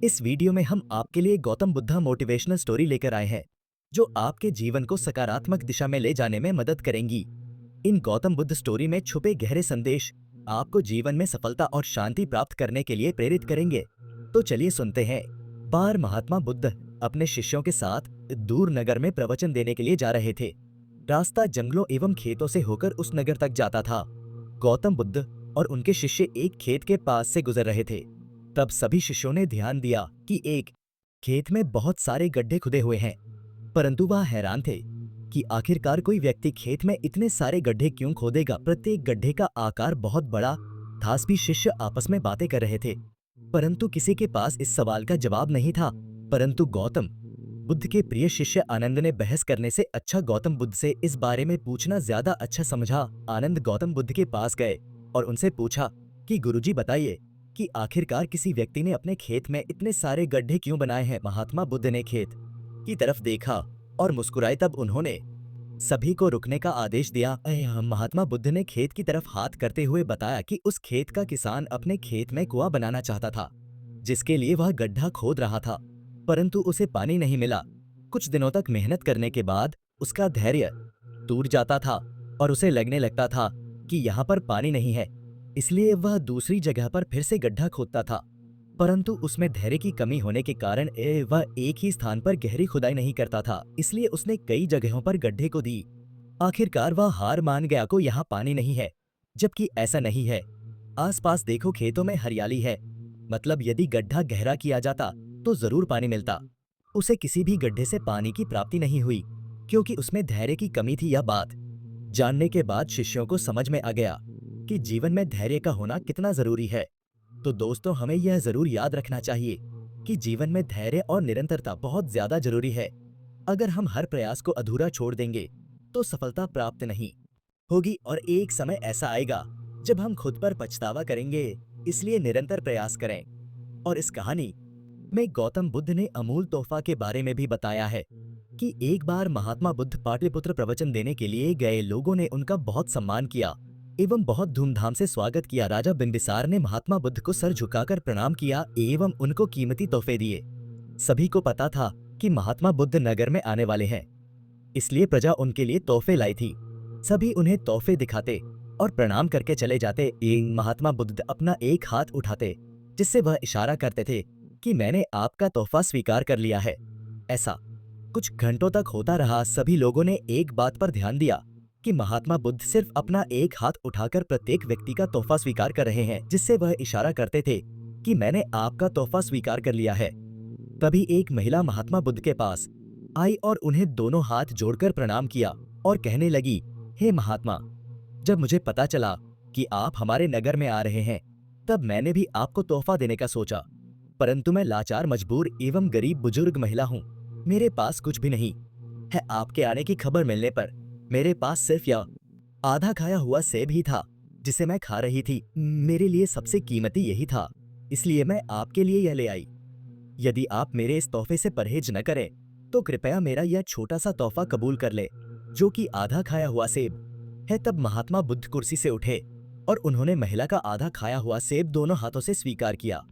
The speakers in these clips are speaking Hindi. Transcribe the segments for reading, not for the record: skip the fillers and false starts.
इस वीडियो में हम आपके लिए गौतम बुद्धा मोटिवेशनल स्टोरी लेकर आए हैं जो आपके जीवन को सकारात्मक दिशा में ले जाने में मदद करेंगी। इन गौतम बुद्ध स्टोरी में छुपे गहरे संदेश आपको जीवन में सफलता और शांति प्राप्त करने के लिए प्रेरित करेंगे। तो चलिए सुनते हैं। बार महात्मा बुद्ध अपने शिष्यों के साथ दूर नगर में प्रवचन देने के लिए जा रहे थे। रास्ता जंगलों एवं खेतों से होकर उस नगर तक जाता था। गौतम बुद्ध और उनके शिष्य एक खेत के पास से गुजर रहे थे। तब सभी शिष्यों ने ध्यान दिया कि एक खेत में बहुत सारे गड्ढे खुदे हुए हैं, परंतु वह हैरान थे कि आखिरकार कोई व्यक्ति खेत में इतने सारे गड्ढे क्यों खोदेगा। प्रत्येक गड्ढे का आकार बहुत बड़ा था। सभी शिष्य आपस में बातें कर रहे थे, परंतु किसी के पास इस सवाल का जवाब नहीं था। परंतु गौतम बुद्ध के प्रिय शिष्य आनंद ने बहस करने से अच्छा गौतम बुद्ध से इस बारे में पूछना ज्यादा अच्छा समझा। आनंद गौतम बुद्ध के पास गए और उनसे पूछा कि गुरुजी बताइए कि आखिरकार किसी व्यक्ति ने अपने खेत में इतने सारे गड्ढे क्यों बनाए हैं। महात्मा बुद्ध ने खेत की तरफ देखा और मुस्कुराए। तब उन्होंने सभी को रुकने का आदेश दिया। महात्मा बुद्ध ने खेत की तरफ हाथ करते हुए बताया कि उस खेत का किसान अपने खेत में कुआं बनाना चाहता था, जिसके लिए वह गड्ढा खोद रहा था, परंतु उसे पानी नहीं मिला। कुछ दिनों तक मेहनत करने के बाद उसका धैर्य टूट जाता था और उसे लगने लगता था कि यहाँ पर पानी नहीं है, इसलिए वह दूसरी जगह पर फिर से गड्ढा खोदता था। परंतु उसमें धैर्य की कमी होने के कारण वह एक ही स्थान पर गहरी खुदाई नहीं करता था, इसलिए उसने कई जगहों पर गड्ढे को दी। आखिरकार वह हार मान गया को यहाँ पानी नहीं है, जबकि ऐसा नहीं है। आसपास देखो, खेतों में हरियाली है, मतलब यदि गड्ढा गहरा किया जाता तो जरूर पानी मिलता। उसे किसी भी गड्ढे से पानी की प्राप्ति नहीं हुई क्योंकि उसमें धैर्य की कमी थी। यह बात जानने के बाद शिष्यों को समझ में आ गया कि जीवन में धैर्य का होना कितना जरूरी है। तो दोस्तों, हमें यह जरूर याद रखना चाहिए कि जीवन में धैर्य और निरंतरता बहुत ज्यादा जरूरी है। अगर हम हर प्रयास को अधूरा छोड़ देंगे तो सफलता प्राप्त नहीं होगी और एक समय ऐसा आएगा जब हम खुद पर पछतावा करेंगे। इसलिए निरंतर प्रयास करें। और इस कहानी में गौतम बुद्ध ने अमूल तोहफा के बारे में भी बताया है कि एक बार महात्मा बुद्ध पाटलिपुत्र प्रवचन देने के लिए गए। लोगों ने उनका बहुत सम्मान किया एवं बहुत धूमधाम से स्वागत किया। राजा बिंबिसार ने महात्मा बुद्ध को सर झुकाकर प्रणाम किया एवं उनको कीमती तोहफे दिए। सभी को पता था कि महात्मा बुद्ध नगर में आने वाले हैं, इसलिए प्रजा उनके लिए तोहफे लाई थी। सभी उन्हें तोहफे दिखाते और प्रणाम करके चले जाते। महात्मा बुद्ध अपना एक हाथ उठाते, जिससे वह इशारा करते थे कि मैंने आपका तोहफा स्वीकार कर लिया है। ऐसा कुछ घंटों तक होता रहा। सभी लोगों ने एक बात पर ध्यान दिया कि महात्मा बुद्ध सिर्फ अपना एक हाथ उठाकर प्रत्येक व्यक्ति का तोहफा स्वीकार कर रहे हैं, जिससे वह इशारा करते थे कि मैंने आपका तोहफा स्वीकार कर लिया है। तभी एक महिला महात्मा बुद्ध के पास आई और उन्हें दोनों हाथ जोड़कर प्रणाम किया और कहने लगी, हे महात्मा, जब मुझे पता चला कि आप हमारे नगर में आ रहे हैं, तब मैंने भी आपको तोहफा देने का सोचा, परंतु मैं लाचार, मजबूर एवं गरीब बुजुर्ग महिला हूँ। मेरे पास कुछ भी नहीं है। आपके आने की खबर मिलने पर मेरे पास सिर्फ यह आधा खाया हुआ सेब ही था, जिसे मैं खा रही थी। मेरे लिए सबसे कीमती यही था, इसलिए मैं आपके लिए यह ले आई। यदि आप मेरे इस तोहफे से परहेज न करें तो कृपया मेरा यह छोटा सा तोहफा कबूल कर ले, जो कि आधा खाया हुआ सेब है। तब महात्मा बुद्ध कुर्सी से उठे और उन्होंने महिला का आधा खाया हुआ सेब दोनों हाथों से स्वीकार किया।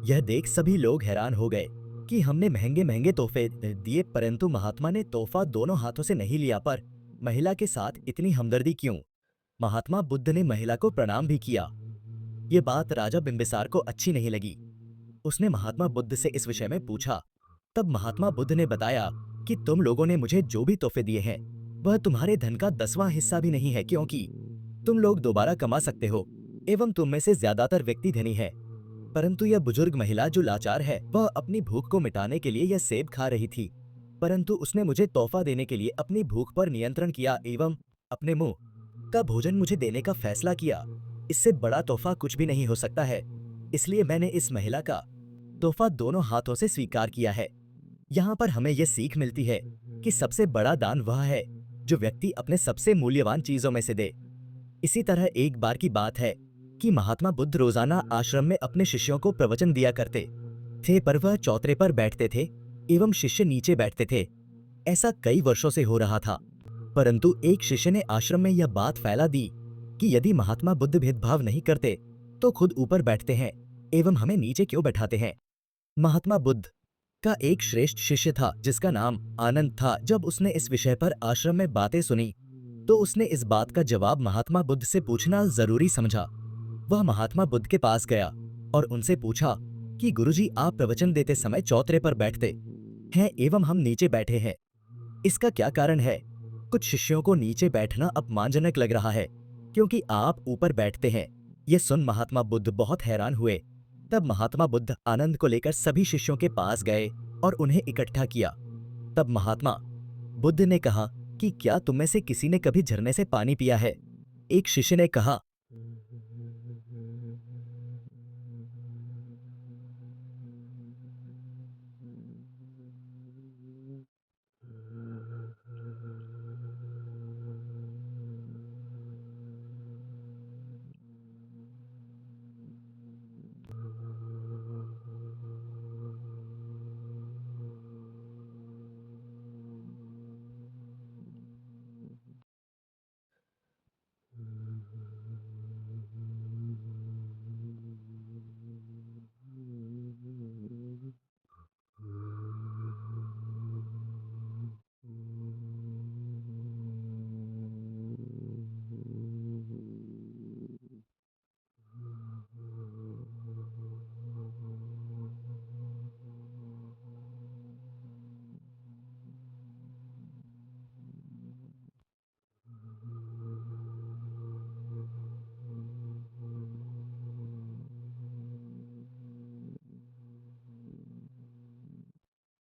यह देख सभी लोग हैरान हो गए कि हमने महंगे महंगे तोहफे दिए, परंतु महात्मा ने तोहफा दोनों हाथों से नहीं लिया। पर महिला के साथ इतनी हमदर्दी क्यों? महात्मा बुद्ध ने महिला को प्रणाम भी किया। ये बात राजा बिंबिसार को अच्छी नहीं लगी। उसने महात्मा बुद्ध से इस विषय में पूछा। तब महात्मा बुद्ध ने बताया कि तुम लोगों ने मुझे जो भी तोहफे दिए हैं वह तुम्हारे धन का 10वां हिस्सा भी नहीं है, क्योंकि तुम लोग दोबारा कमा सकते हो एवं तुम में से ज्यादातर व्यक्ति धनी है। परंतु यह बुजुर्ग महिला जो लाचार है, वह अपनी भूख को मिटाने के लिए यह सेब खा रही थी, परंतु उसने मुझे तोहफा देने के लिए अपनी भूख पर नियंत्रण किया एवं अपने मुंह का भोजन मुझे देने का फैसला किया। इससे बड़ा तोहफा कुछ भी नहीं हो सकता है, इसलिए मैंने इस महिला का तोहफा दोनों हाथों से स्वीकार किया है। यहाँ पर हमें यह सीख मिलती है कि सबसे बड़ा दान वह है जो व्यक्ति अपने सबसे मूल्यवान चीजों में से दे। इसी तरह एक बार की बात है कि महात्मा बुद्ध रोजाना आश्रम में अपने शिष्यों को प्रवचन दिया करते थे, पर वह चौतरे पर बैठते थे एवं शिष्य नीचे बैठते थे। ऐसा कई वर्षों से हो रहा था, परंतु एक शिष्य ने आश्रम में यह बात फैला दी कि यदि महात्मा बुद्ध भेदभाव नहीं करते तो खुद ऊपर बैठते हैं एवं हमें नीचे क्यों बैठाते हैं। महात्मा बुद्ध का एक श्रेष्ठ शिष्य था जिसका नाम आनंद था। जब उसने इस विषय पर आश्रम में बातें सुनी तो उसने इस बात का जवाब महात्मा बुद्ध से पूछना जरूरी समझा। वह महात्मा बुद्ध के पास गया और उनसे पूछा कि गुरुजी, आप प्रवचन देते समय चौतरे पर बैठते हैं एवं हम नीचे बैठे हैं, इसका क्या कारण है? कुछ शिष्यों को नीचे बैठना अपमानजनक लग रहा है क्योंकि आप ऊपर बैठते हैं। यह सुन महात्मा बुद्ध बहुत हैरान हुए। तब महात्मा बुद्ध आनंद को लेकर सभी शिष्यों के पास गए और उन्हें इकट्ठा किया। तब महात्मा बुद्ध ने कहा कि क्या तुम में से किसी ने कभी झरने से पानी पिया है? एक शिष्य ने कहा,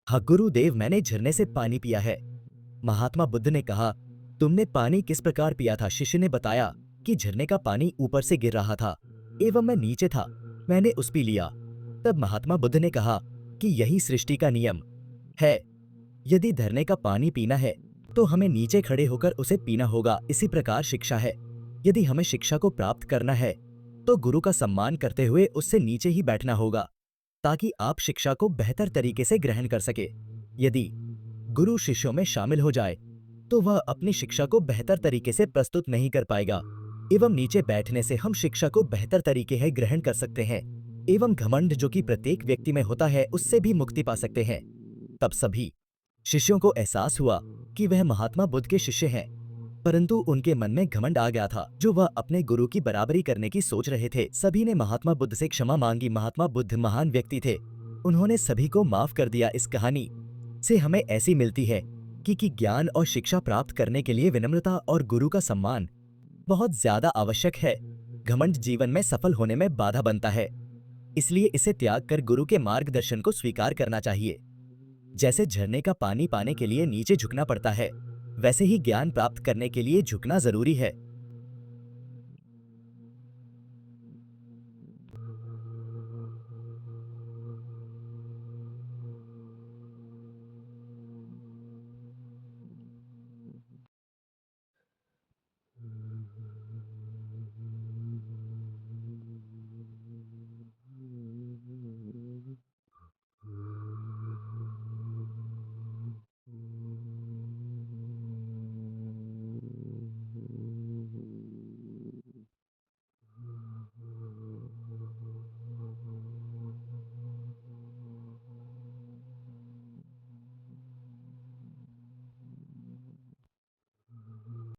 हाँ गुरुदेव, मैंने झरने से पानी पिया है। महात्मा बुद्ध ने कहा, तुमने पानी किस प्रकार पिया था? शिष्य ने बताया कि झरने का पानी ऊपर से गिर रहा था एवं मैं नीचे था, मैंने उस पी लिया। तब महात्मा बुद्ध ने कहा कि यही सृष्टि का नियम है। यदि झरने का पानी पीना है तो हमें नीचे खड़े होकर उसे पीना होगा। इसी प्रकार शिक्षा है। यदि हमें शिक्षा को प्राप्त करना है तो गुरु का सम्मान करते हुए उससे नीचे ही बैठना होगा ताकि आप शिक्षा को बेहतर तरीके से ग्रहण कर सके। यदि गुरु शिष्यों में शामिल हो जाए तो वह अपनी शिक्षा को बेहतर तरीके से प्रस्तुत नहीं कर पाएगा एवं नीचे बैठने से हम शिक्षा को बेहतर तरीके से ग्रहण कर सकते हैं एवं घमंड जो कि प्रत्येक व्यक्ति में होता है उससे भी मुक्ति पा सकते हैं। तब सभी शिष्यों को एहसास हुआ कि वह महात्मा बुद्ध के शिष्य हैं, परंतु उनके मन में घमंड आ गया था जो वह अपने गुरु की बराबरी करने की सोच रहे थे। सभी ने महात्मा बुद्ध से क्षमा मांगी। महात्मा बुद्ध महान व्यक्ति थे, उन्होंने सभी को माफ कर दिया। इस कहानी से हमें ऐसी मिलती है कि ज्ञान और शिक्षा प्राप्त करने के लिए विनम्रता और गुरु का सम्मान बहुत ज्यादा आवश्यक है। घमंड जीवन में सफल होने में बाधा बनता है, इसलिए इसे त्याग कर गुरु के मार्गदर्शन को स्वीकार करना चाहिए। जैसे झरने का पानी पाने के लिए नीचे झुकना पड़ता है, वैसे ही ज्ञान प्राप्त करने के लिए झुकना जरूरी है।